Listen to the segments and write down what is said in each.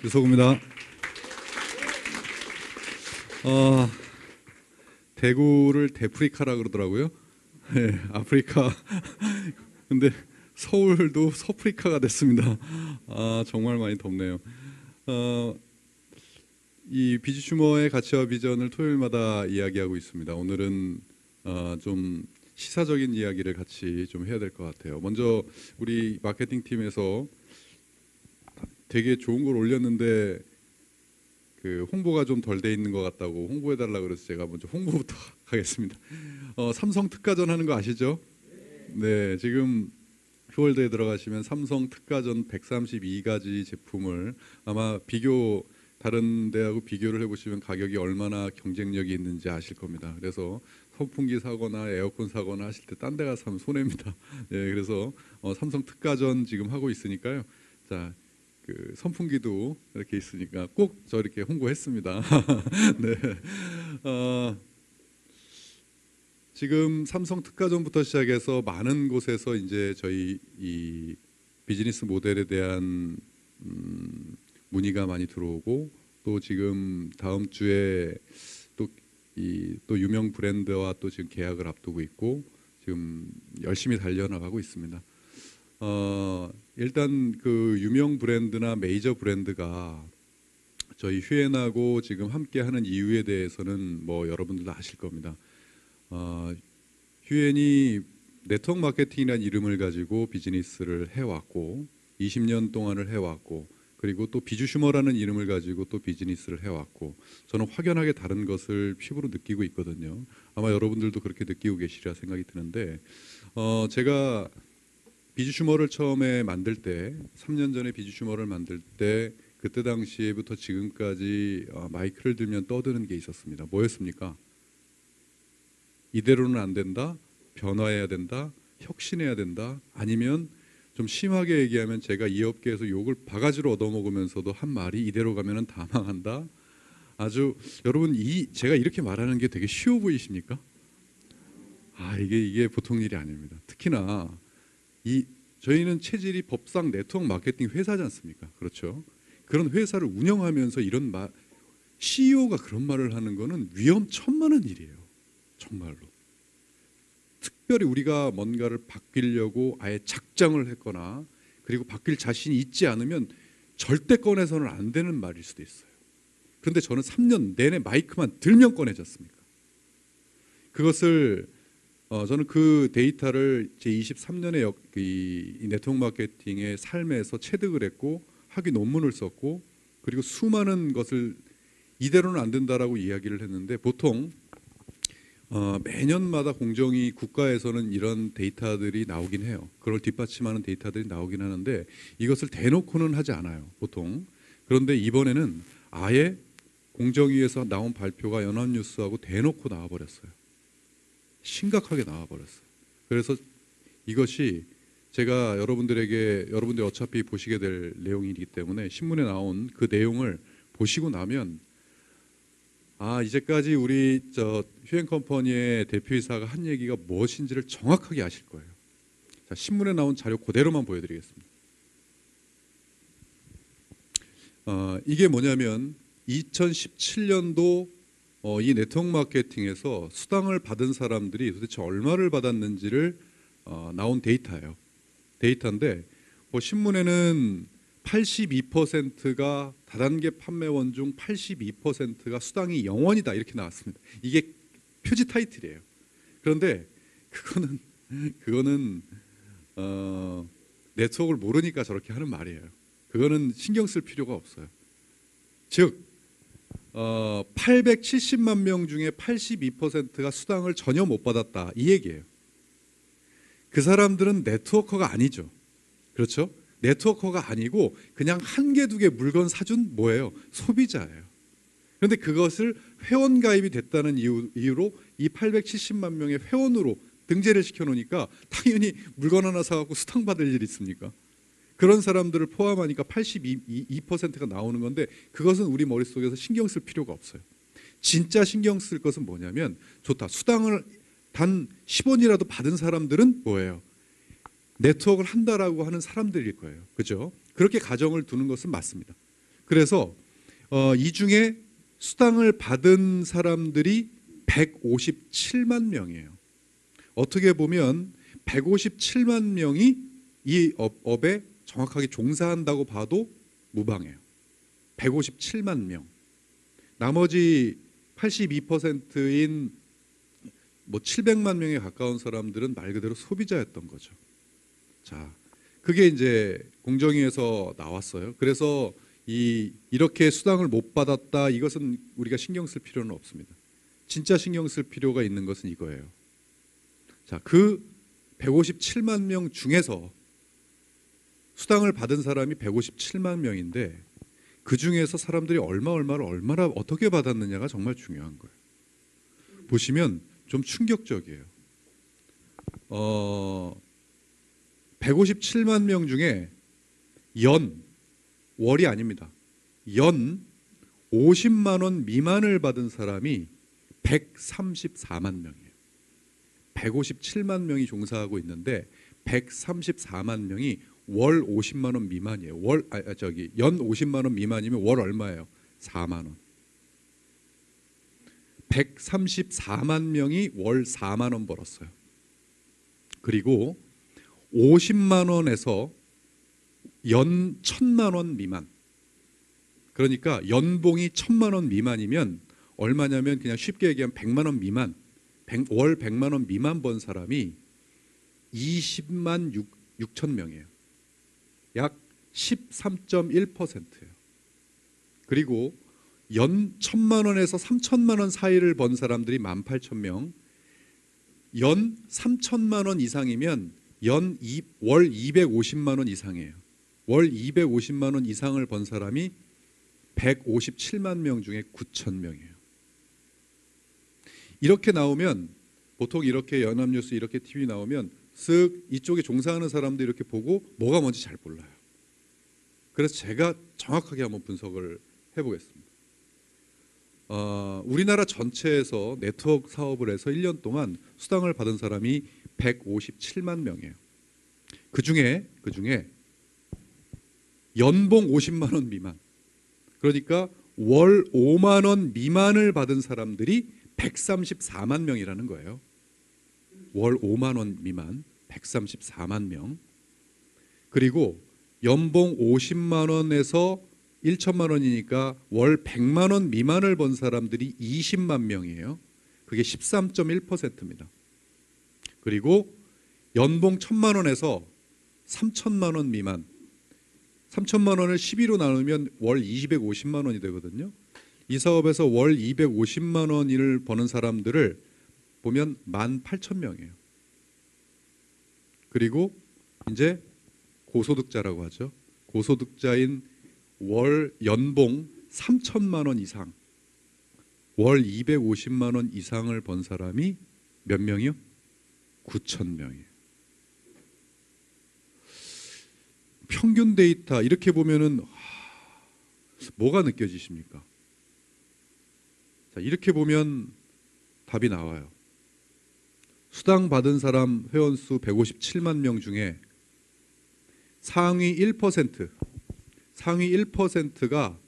유석우입니다. 대구를 대프리카라 그러더라고요. 네, 아프리카. 근데 서울도 서프리카가 됐습니다. 정말 많이 덥네요. 이 비즈슈머의 가치와 비전을 토요일마다 이야기하고 있습니다. 오늘은 좀 시사적인 이야기를 같이 좀 해야 될 것 같아요. 먼저 우리 마케팅 팀에서 되게 좋은 걸 올렸는데 그 홍보가 좀 덜 돼 있는 것 같다고 홍보해달라 그래서 제가 먼저 홍보부터 하겠습니다. 삼성 특가전 하는 거 아시죠? 네, 지금 휴월드에 들어가시면 삼성 특가전 132가지 제품을 아마 다른 데하고 비교를 해보시면 가격이 얼마나 경쟁력이 있는지 아실 겁니다. 그래서 선풍기 사거나 에어컨 사거나 하실 때 딴 데 가서 사면 손해입니다. 네, 그래서 삼성 특가전 지금 하고 있으니까요. 자, 그 선풍기도 이렇게 있으니까 꼭 저 이렇게 홍보했습니다. 네. 지금 삼성 특가전부터 시작해서 많은 곳에서 이제 저희 이 비즈니스 모델에 대한 문의가 많이 들어오고, 또 지금 다음 주에 또 유명 브랜드와 또 지금 계약을 앞두고 있고 지금 열심히 달려나가고 있습니다. 일단 그 유명 브랜드나 메이저 브랜드가 저희 휴엔하고 지금 함께하는 이유에 대해서는 뭐 여러분들도 아실 겁니다. 휴엔이 네트워크 마케팅이라는 이름을 가지고 비즈니스를 해왔고 20년 동안을 해왔고, 그리고 또 비즈슈머라는 이름을 가지고 또 비즈니스를 해왔고, 저는 확연하게 다른 것을 피부로 느끼고 있거든요. 아마 여러분들도 그렇게 느끼고 계시리라 생각이 드는데, 제가 비즈슈머를 처음에 만들 때 3년 전에 비즈슈머를 만들 때 그때 당시에부터 지금까지 마이크를 들면 떠드는 게 있었습니다. 뭐였습니까? 이대로는 안 된다, 변화해야 된다, 혁신해야 된다, 아니면 좀 심하게 얘기하면 제가 이 업계에서 욕을 바가지로 얻어먹으면서도 한 말이 이대로 가면은 다 망한다. 아주 여러분 제가 이렇게 말하는 게 되게 쉬워 보이십니까? 이게 보통 일이 아닙니다. 특히나 저희는 체질이 법상 네트워크 마케팅 회사지 않습니까? 그렇죠? 그런 회사를 운영하면서 이런 CEO가 그런 말을 하는 거는 위험천만한 일이에요. 정말로. 특별히 우리가 뭔가를 바뀌려고 아예 작정을 했거나 그리고 바뀔 자신이 있지 않으면 절대 꺼내서는 안 되는 말일 수도 있어요. 그런데 저는 3년 내내 마이크만 들면 꺼내졌습니까? 그것을 저는 그 데이터를 제 23년의 이 네트워크 마케팅의 삶에서 체득을 했고 학위 논문을 썼고, 그리고 수많은 것을 이대로는 안 된다라고 이야기를 했는데, 보통 매년마다 공정위 국가에서는 이런 데이터들이 나오긴 해요. 그걸 뒷받침하는 데이터들이 나오긴 하는데 이것을 대놓고는 하지 않아요, 보통. 그런데 이번에는 아예 공정위에서 나온 발표가 연합뉴스하고 대놓고 나와버렸어요. 심각하게 나와버렸어요. 그래서 이것이 제가 여러분들이 어차피 보시게 될 내용이기 때문에 신문에 나온 그 내용을 보시고 나면 이제까지 우리 휴엔 컴퍼니의 대표이사가 한 얘기가 무엇인지를 정확하게 아실 거예요. 자, 신문에 나온 자료 그대로만 보여드리겠습니다. 이게 뭐냐면 2017년도 이 네트워크 마케팅에서 수당을 받은 사람들이 도대체 얼마를 받았는지를 나온 데이터예요. 데이터인데 신문에는 82%가 다단계 판매원 중 82%가 수당이 0원이다 이렇게 나왔습니다. 이게 표지 타이틀이에요. 그런데 그거는 네트워크를 모르니까 저렇게 하는 말이에요. 그거는 신경 쓸 필요가 없어요. 즉 870만 명 중에 82%가 수당을 전혀 못 받았다 이 얘기예요. 그 사람들은 네트워커가 아니죠. 그렇죠? 네트워커가 아니고 그냥 한 개 두 개 물건 사준 뭐예요? 소비자예요. 그런데 그것을 회원 가입이 됐다는 이유로 이 870만 명의 회원으로 등재를 시켜놓으니까 당연히 물건 하나 사갖고 수당 받을 일이 있습니까? 그런 사람들을 포함하니까 82%가 나오는 건데, 그것은 우리 머릿속에서 신경 쓸 필요가 없어요. 진짜 신경 쓸 것은 뭐냐면, 좋다, 수당을 단 10원이라도 받은 사람들은 뭐예요? 네트워크를 한다라고 하는 사람들일 거예요. 그죠? 그렇게 가정을 두는 것은 맞습니다. 그래서 이 중에 수당을 받은 사람들이 157만 명이에요. 어떻게 보면 157만 명이 이 업에 정확하게 종사한다고 봐도 무방해요. 157만 명. 나머지 82%인 700만 명에 가까운 사람들은 말 그대로 소비자였던 거죠. 자, 그게 이제 공정위에서 나왔어요. 그래서 이렇게 수당을 못 받았다, 이것은 우리가 신경 쓸 필요는 없습니다. 진짜 신경 쓸 필요가 있는 것은 이거예요. 자, 그 157만 명 중에서 수당을 받은 사람이 157만 명인데 그 중에서 사람들이 얼마나 어떻게 받았느냐가 정말 중요한 거예요. 보시면 좀 충격적이에요. 157만 명 중에 월이 아닙니다. 연 50만 원 미만을 받은 사람이 134만 명이에요. 157만 명이 종사하고 있는데 134만 명이 월 50만 원 미만이에요. 연 50만 원 미만이면 월 얼마예요? 4만 원. 134만 명이 월 4만 원 벌었어요. 그리고 50만 원에서 연 1,000만 원 미만. 그러니까 연봉이 1,000만 원 미만이면 얼마냐면 그냥 쉽게 얘기하면 100만 원 미만, 월 100만 원 미만 번 사람이 20만 6천 명이에요. 약 13.1%예요. 그리고 연 1,000만 원에서 3,000만 원 사이를 번 사람들이 18,000명, 연 3,000만 원 이상이면 월 250만 원 이상이에요. 월 250만 원 이상을 번 사람이 157만 명 중에 9,000명이에요. 이렇게 나오면 보통 이렇게 연합뉴스 이렇게 TV 나오면 쓱 이쪽에 종사하는 사람들 이렇게 보고 뭐가 뭔지 잘 몰라요. 그래서 제가 정확하게 한번 분석을 해보겠습니다. 우리나라 전체에서 네트워크 사업을 해서 1년 동안 수당을 받은 사람이 157만 명이에요. 그 중에 연봉 50만 원 미만, 그러니까 월 5만 원 미만을 받은 사람들이 134만 명이라는 거예요. 월 5만 원 미만 134만 명. 그리고 연봉 50만 원에서 1천만 원이니까 월 100만 원 미만을 번 사람들이 20만 명이에요. 그게 13.1%입니다. 그리고 연봉 1,000만 원에서 3천만 원 미만, 3천만 원을 12로 나누면 월 250만 원이 되거든요. 이 사업에서 월 250만 원을 버는 사람들을 보면 18,000명이에요. 그리고 이제 고소득자라고 하죠. 고소득자인 월 연봉 3천만 원 이상, 월 250만 원 이상을 번 사람이 몇 명이요? 9,000명이에요. 평균 데이터 이렇게 보면은 뭐가 느껴지십니까? 자, 이렇게 보면 답이 나와요. 수당 받은 사람 회원수 157만 명 중에 상위 1%가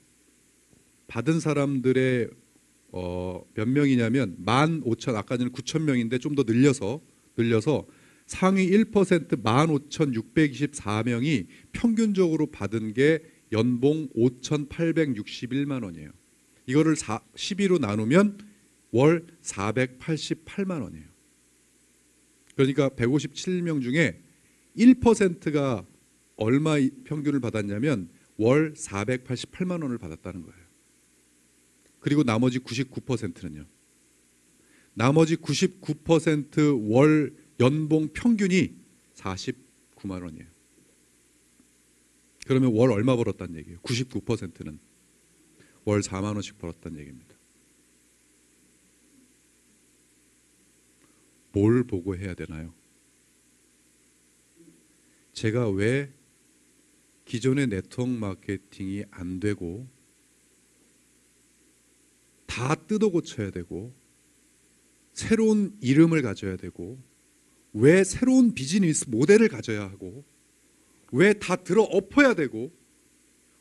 받은 사람들의 몇 명이냐면 15,000, 아까 전에 9,000명인데 좀 더 늘려서 상위 1% 15,624명이 평균적으로 받은 게 연봉 5,861만 원이에요. 이거를 12로 나누면 월 488만 원이에요. 그러니까 157명 중에 1%가 얼마 평균을 받았냐면 월 488만 원을 받았다는 거예요. 그리고 나머지 99%는요. 나머지 99% 월 연봉 평균이 49만 원이에요. 그러면 월 얼마 벌었다는 얘기예요? 99%는 월 4만 원씩 벌었다는 얘기입니다. 뭘 보고 해야 되나요? 제가 왜 기존의 네트워크 마케팅이 안 되고 다 뜯어 고쳐야 되고 새로운 이름을 가져야 되고 왜 새로운 비즈니스 모델을 가져야 하고 왜 다 들어 엎어야 되고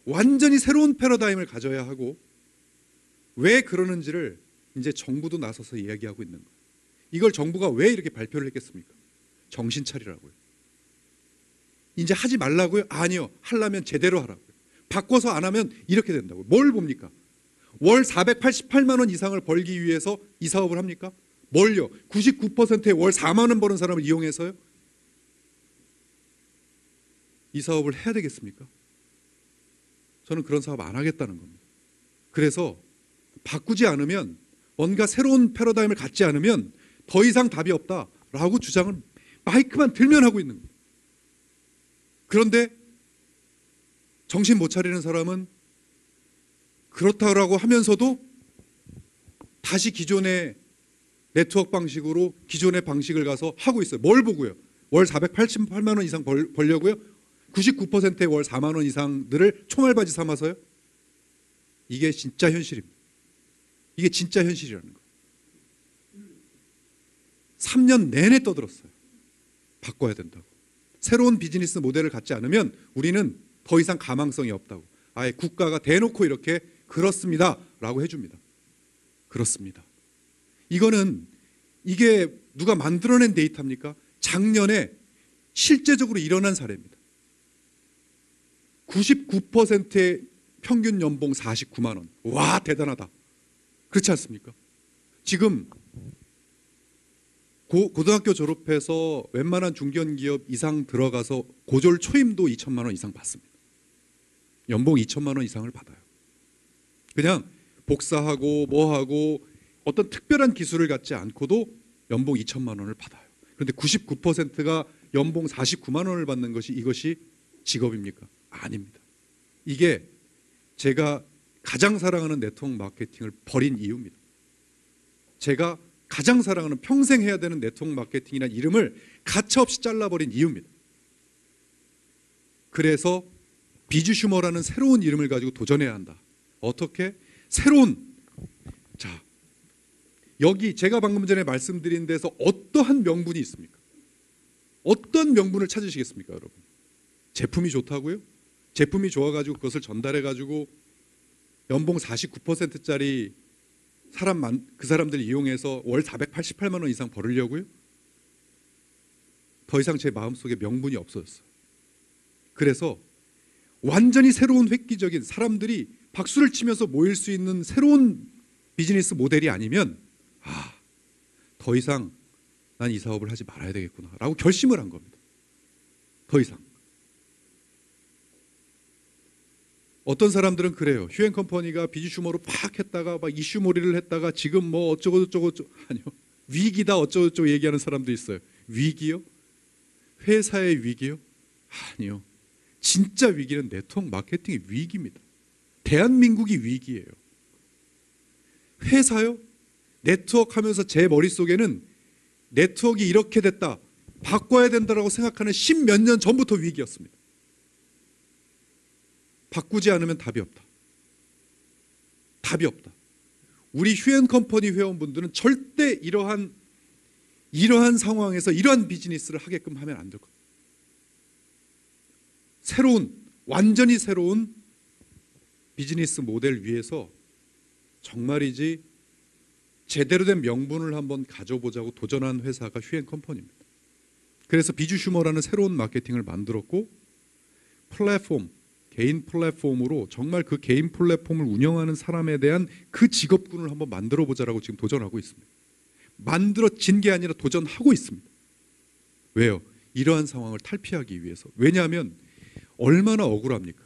완전히 새로운 패러다임을 가져야 하고, 왜 그러는지를 이제 정부도 나서서 이야기하고 있는 거예요. 이걸 정부가 왜 이렇게 발표를 했겠습니까? 정신 차리라고요. 이제 하지 말라고요? 아니요. 하려면 제대로 하라고요. 바꿔서 안 하면 이렇게 된다고요. 뭘 봅니까? 월 488만 원 이상을 벌기 위해서 이 사업을 합니까? 뭘요? 99%의 월 4만 원 버는 사람을 이용해서요? 이 사업을 해야 되겠습니까? 저는 그런 사업 안 하겠다는 겁니다. 그래서 바꾸지 않으면, 뭔가 새로운 패러다임을 갖지 않으면 더 이상 답이 없다라고 주장을 마이크만 들면 하고 있는 거예요. 그런데 정신 못 차리는 사람은 그렇다고 하면서도 다시 기존의 네트워크 방식으로 기존의 방식을 가서 하고 있어요. 뭘 보고요? 월 488만 원 이상 벌려고요? 99%의 월 4만 원 이상들을 총알바지 삼아서요? 이게 진짜 현실입니다. 이게 진짜 현실이라는 거예요. 3년 내내 떠들었어요. 바꿔야 된다고. 새로운 비즈니스 모델을 갖지 않으면 우리는 더 이상 가망성이 없다고. 아예 국가가 대놓고 이렇게 그렇습니다 라고 해줍니다. 그렇습니다. 이게 누가 만들어낸 데이터입니까? 작년에 실제적으로 일어난 사례입니다. 99%의 평균 연봉 49만 원. 와, 대단하다. 그렇지 않습니까? 지금 고등학교 졸업해서 웬만한 중견기업 이상 들어가서 고졸 초임도 2천만 원 이상 받습니다. 연봉 2천만 원 이상을 받아요. 그냥 복사하고 뭐하고 어떤 특별한 기술을 갖지 않고도 연봉 2천만 원을 받아요. 그런데 99%가 연봉 49만 원을 받는 것이 이것이 직업입니까? 아닙니다. 이게 제가 가장 사랑하는 네트워크 마케팅을 버린 이유입니다. 제가 가장 사랑하는, 평생 해야 되는 네트워크 마케팅이라는 이름을 가차없이 잘라버린 이유입니다. 그래서 비주슈머라는 새로운 이름을 가지고 도전해야 한다. 어떻게? 자, 여기 제가 방금 전에 말씀드린 데서 어떠한 명분이 있습니까? 어떤 명분을 찾으시겠습니까, 여러분? 제품이 좋다고요? 제품이 좋아가지고 그것을 전달해가지고 연봉 49%짜리 그 사람들 이용해서 월 488만 원 이상 벌으려고요? 더 이상 제 마음속에 명분이 없어졌어요. 그래서 완전히 새로운 획기적인, 사람들이 박수를 치면서 모일 수 있는 새로운 비즈니스 모델이 아니면 더 이상 난 이 사업을 하지 말아야 되겠구나 라고 결심을 한 겁니다. 더 이상. 어떤 사람들은 그래요. 휴앤컴퍼니가 비즈슈머로 팍 했다가 막 이슈몰이를 했다가 지금 뭐 어쩌고 저쩌고, 아니요, 위기다 어쩌고 저쩌고 얘기하는 사람도 있어요. 위기요? 회사의 위기요? 아니요. 진짜 위기는 네트워크 마케팅의 위기입니다. 대한민국이 위기예요. 회사요? 네트워크 하면서 제 머릿속에는 네트워크가 이렇게 됐다, 바꿔야 된다라고 생각하는 10몇 년 전부터 위기였습니다. 바꾸지 않으면 답이 없다. 답이 없다. 우리 휴앤컴퍼니 회원분들은 절대 이러한 상황에서 이러한 비즈니스를 하게끔 하면 안 될 겁니다. 완전히 새로운 비즈니스 모델 위에서 정말이지 제대로 된 명분을 한번 가져보자고 도전한 회사가 휴앤컴퍼니입니다. 그래서 비주슈머라는 새로운 마케팅을 만들었고, 개인 플랫폼으로 정말 그 개인 플랫폼을 운영하는 사람에 대한 그 직업군을 한번 만들어보자라고 지금 도전하고 있습니다. 만들어진 게 아니라 도전하고 있습니다. 왜요? 이러한 상황을 탈피하기 위해서. 왜냐하면 얼마나 억울합니까?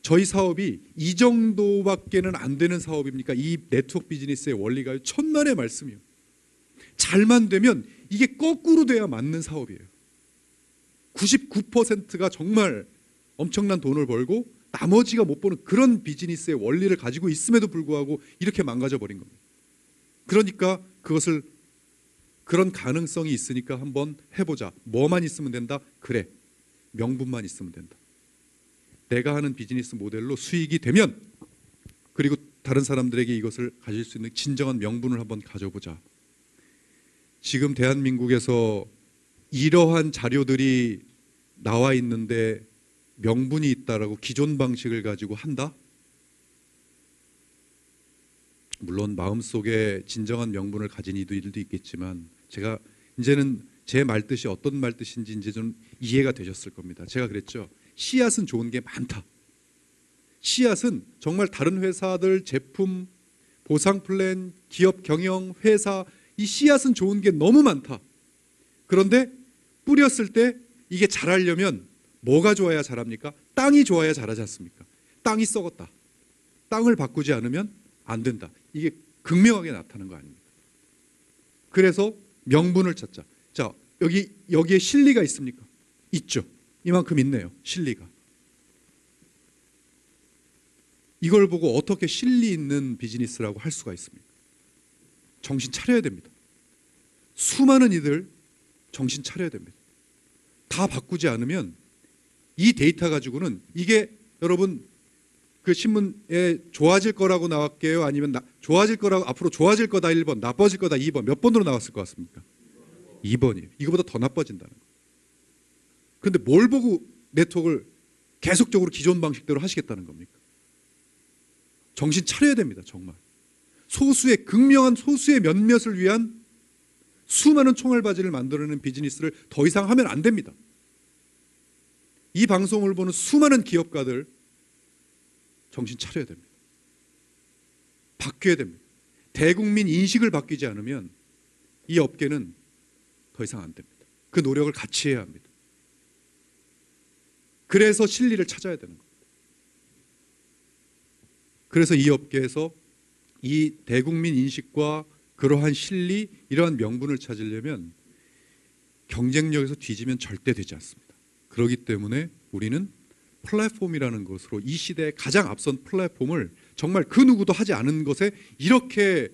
저희 사업이 이 정도밖에는 안 되는 사업입니까? 이 네트워크 비즈니스의 원리가 천만의 말씀이에요. 잘만 되면 이게 거꾸로 돼야 맞는 사업이에요. 99%가 정말 엄청난 돈을 벌고 나머지가 못 버는 그런 비즈니스의 원리를 가지고 있음에도 불구하고 이렇게 망가져 버린 겁니다. 그러니까 그런 가능성이 있으니까 한번 해보자. 뭐만 있으면 된다? 그래, 명분만 있으면 된다. 내가 하는 비즈니스 모델로 수익이 되면, 그리고 다른 사람들에게 이것을 가질 수 있는 진정한 명분을 한번 가져보자. 지금 대한민국에서 이러한 자료들이 나와 있는데 명분이 있다라고 기존 방식을 가지고 한다? 물론 마음속에 진정한 명분을 가진 이들도 있겠지만 제가 이제는 제 말뜻이 어떤 말뜻인지 이제 좀 이해가 되셨을 겁니다. 제가 그랬죠. 씨앗은 좋은 게 많다. 씨앗은 정말 다른 회사들 제품, 보상 플랜, 기업 경영, 회사 이 씨앗은 좋은 게 너무 많다. 그런데 뿌렸을 때 이게 자라려면 뭐가 좋아야 자랍니까? 땅이 좋아야 자라지 않습니까? 땅이 썩었다. 땅을 바꾸지 않으면 안 된다. 이게 극명하게 나타나는 거 아닙니까? 그래서 명분을 찾자. 자, 여기에 실리가 있습니까? 있죠. 이만큼 있네요. 실리가. 이걸 보고 어떻게 실리 있는 비즈니스라고 할 수가 있습니까? 정신 차려야 됩니다. 수많은 이들 정신 차려야 됩니다. 다 바꾸지 않으면 이 데이터 가지고는 이게 여러분 그 신문에 좋아질 거라고 나왔게요? 아니면 좋아질 거라고 앞으로 좋아질 거다 1번, 나빠질 거다 2번 몇 번으로 나왔을 것 같습니까? 2번이에요. 이거보다 더 나빠진다는 거예요. 그런데 뭘 보고 네트워크를 계속적으로 기존 방식대로 하시겠다는 겁니까? 정신 차려야 됩니다. 정말. 소수의 극명한 소수의 몇몇을 위한 수많은 총알바지를 만들어내는 비즈니스를 더 이상 하면 안 됩니다. 이 방송을 보는 수많은 기업가들 정신 차려야 됩니다. 바뀌어야 됩니다. 대국민 인식을 바뀌지 않으면 이 업계는 더 이상 안 됩니다. 그 노력을 같이 해야 합니다. 그래서 실리를 찾아야 되는 겁니다. 그래서 이 업계에서 이 대국민 인식과 그러한 실리, 이러한 명분을 찾으려면 경쟁력에서 뒤지면 절대 되지 않습니다. 그렇기 때문에 우리는 플랫폼이라는 것으로 이 시대의 가장 앞선 플랫폼을 정말 그 누구도 하지 않은 것에 이렇게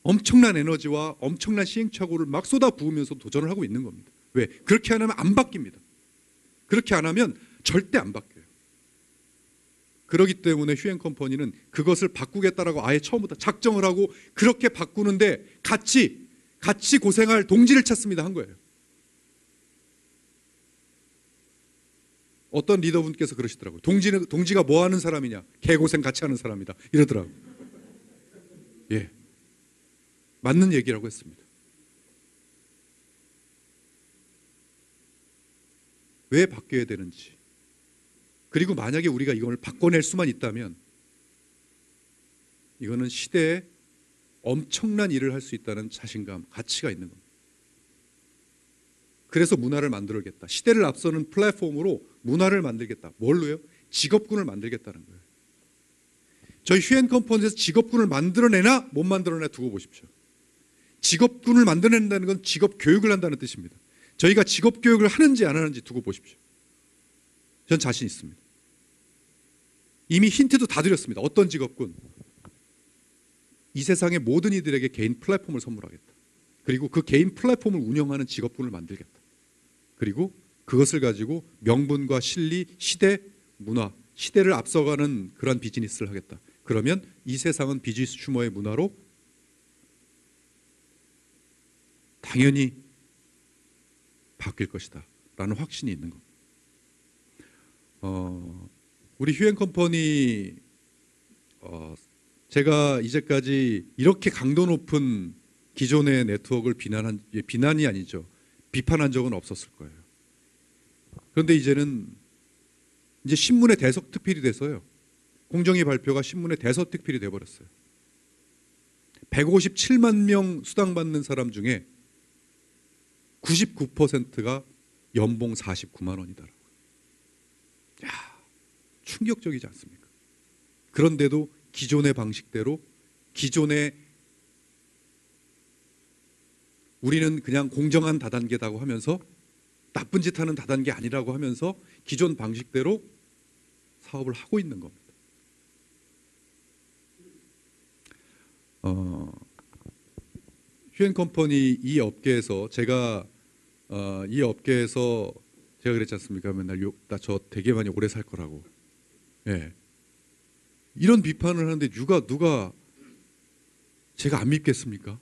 엄청난 에너지와 엄청난 시행착오를 막 쏟아부으면서 도전을 하고 있는 겁니다. 왜? 그렇게 안 하면 안 바뀝니다. 그렇게 안 하면 절대 안 바뀌어요. 그렇기 때문에 휴앤컴퍼니는 그것을 바꾸겠다라고 아예 처음부터 작정을 하고 그렇게 바꾸는데 같이 고생할 동지를 찾습니다. 한 거예요. 어떤 리더분께서 그러시더라고요. 동지가 뭐 하는 사람이냐? 개고생 같이 하는 사람이다. 이러더라고요. 예, 맞는 얘기라고 했습니다. 왜 바뀌어야 되는지, 그리고 만약에 우리가 이걸 바꿔낼 수만 있다면 이거는 시대에 엄청난 일을 할 수 있다는 자신감, 가치가 있는 겁니다. 그래서 문화를 만들겠다. 시대를 앞서는 플랫폼으로 문화를 만들겠다. 뭘로요? 직업군을 만들겠다는 거예요. 저희 휴앤컴퍼니에서 직업군을 만들어내나 못 만들어내나 두고 보십시오. 직업군을 만들어낸다는 건 직업 교육을 한다는 뜻입니다. 저희가 직업 교육을 하는지 안 하는지 두고 보십시오. 전 자신 있습니다. 이미 힌트도 다 드렸습니다. 어떤 직업군? 이 세상의 모든 이들에게 개인 플랫폼을 선물하겠다. 그리고 그 개인 플랫폼을 운영하는 직업군을 만들겠다. 그리고 그것을 가지고 명분과 실리, 시대, 문화, 시대를 앞서가는 그런 비즈니스를 하겠다. 그러면 이 세상은 비즈니스 슈머의 문화로 당연히 바뀔 것이다 라는 확신이 있는 겁니다. 우리 휴앤컴퍼니 제가 이제까지 이렇게 강도 높은 기존의 네트워크를 비난이 아니죠. 비판한 적은 없었을 거예요. 그런데 이제는 이제 신문의 대서특필이 돼서요. 공정위 발표가 신문의 대서특필이 돼버렸어요. 157만 명 수당받는 사람 중에 99%가 연봉 49만 원이더라고요. 야, 충격적이지 않습니까? 그런데도 기존의 방식대로 우리는 그냥 공정한 다단계라고 하면서 나쁜 짓 하는 다단계 아니라고 하면서 기존 방식대로 사업을 하고 있는 겁니다. 휴앤컴퍼니 이 업계에서 제가 그랬지 않습니까? 맨날 나 저 되게 많이 오래 살 거라고. 예. 이런 비판을 하는데 누가 제가 안 믿겠습니까?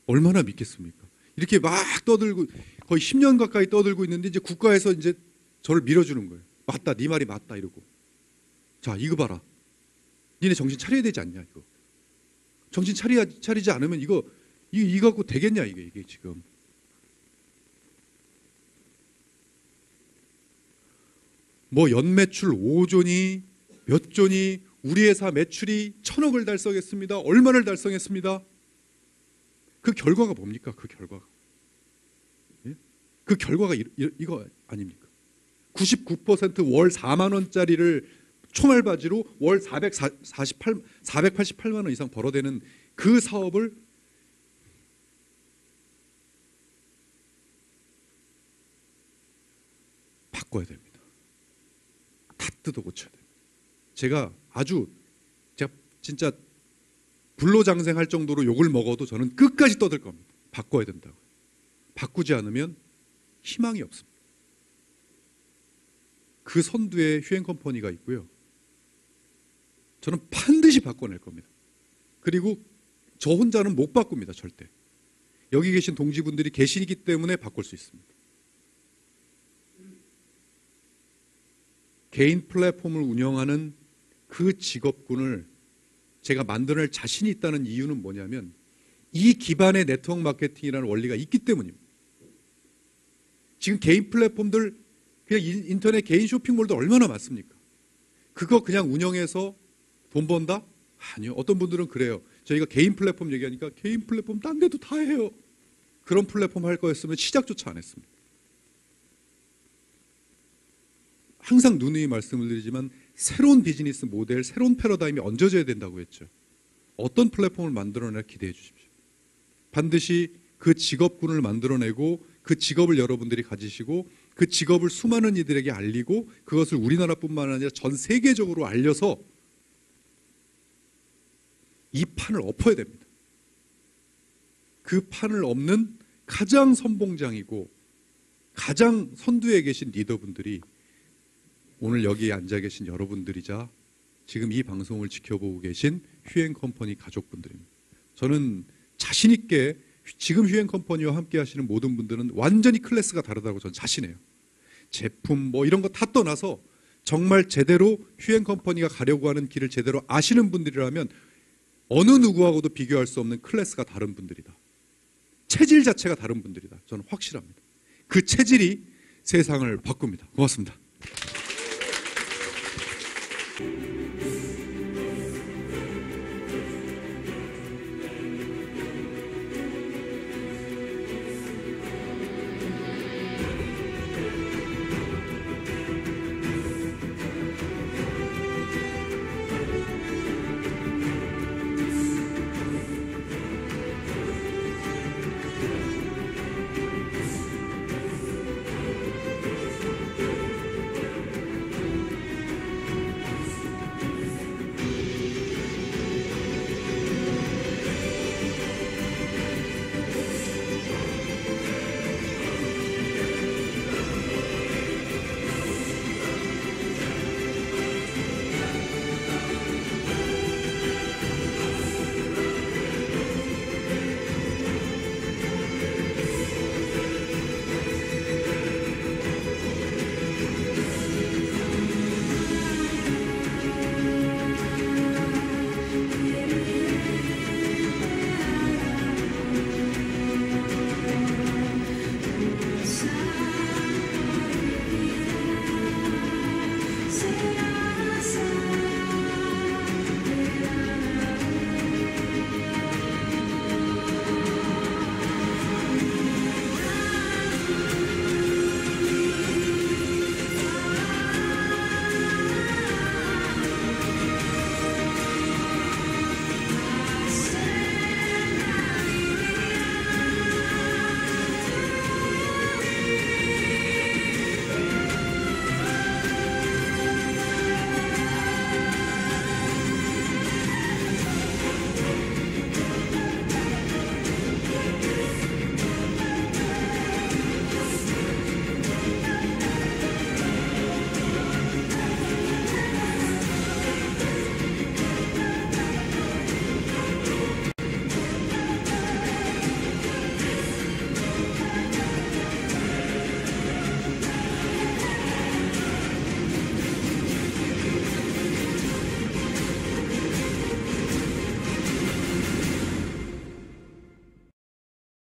얼마나 믿겠습니까? 이렇게 막 떠들고 거의 10년 가까이 떠들고 있는데 이제 국가에서 이제 저를 밀어주는 거예요. 맞다, 네 말이 맞다 이러고. 자, 이거 봐라. 니네 정신 차려야 되지 않냐 이거. 정신 차리지 않으면 이거 갖고 되겠냐 이게 지금. 뭐 연매출 5조니 몇 조니 우리 회사 매출이 1,000억을 달성했습니다. 얼마를 달성했습니다. 그 결과가 뭡니까? 그 결과가. 예? 그 결과가 이거 아닙니까? 99% 월 4만 원짜리를 총알바지로 월 488만 원 이상 벌어대는 그 사업을 바꿔야 됩니다. 다 뜯어 고쳐야 됩니다. 제가 진짜 불로장생할 정도로 욕을 먹어도 저는 끝까지 떠들 겁니다. 바꿔야 된다고. 바꾸지 않으면 희망이 없습니다. 그 선두에 휴행컴퍼니가 있고요. 저는 반드시 바꿔낼 겁니다. 그리고 저 혼자는 못 바꿉니다. 절대. 여기 계신 동지분들이 계시기 때문에 바꿀 수 있습니다. 개인 플랫폼을 운영하는 그 직업군을 제가 만들어낼 자신이 있다는 이유는 뭐냐면 이 기반의 네트워크 마케팅이라는 원리가 있기 때문입니다. 지금 개인 플랫폼들, 그냥 인터넷 개인 쇼핑몰도 얼마나 많습니까? 그거 그냥 운영해서 돈 번다? 아니요. 어떤 분들은 그래요. 저희가 개인 플랫폼 얘기하니까 개인 플랫폼 딴 데도 다 해요. 그런 플랫폼 할 거였으면 시작조차 안 했습니다. 항상 누누이 말씀을 드리지만 새로운 비즈니스 모델, 새로운 패러다임이 얹어져야 된다고 했죠. 어떤 플랫폼을 만들어내나 기대해 주십시오. 반드시 그 직업군을 만들어내고 그 직업을 여러분들이 가지시고 그 직업을 수많은 이들에게 알리고 그것을 우리나라뿐만 아니라 전 세계적으로 알려서 이 판을 엎어야 됩니다. 그 판을 엎는 가장 선봉장이고 가장 선두에 계신 리더분들이 오늘 여기에 앉아 계신 여러분들이자 지금 이 방송을 지켜보고 계신 휴행컴퍼니 가족분들입니다. 저는 자신 있게 지금 휴행컴퍼니와 함께 하시는 모든 분들은 완전히 클래스가 다르다고 저는 자신해요. 제품 뭐 이런 거 다 떠나서 정말 제대로 휴행컴퍼니가 가려고 하는 길을 제대로 아시는 분들이라면 어느 누구하고도 비교할 수 없는 클래스가 다른 분들이다. 체질 자체가 다른 분들이다. 저는 확실합니다. 그 체질이 세상을 바꿉니다. 고맙습니다.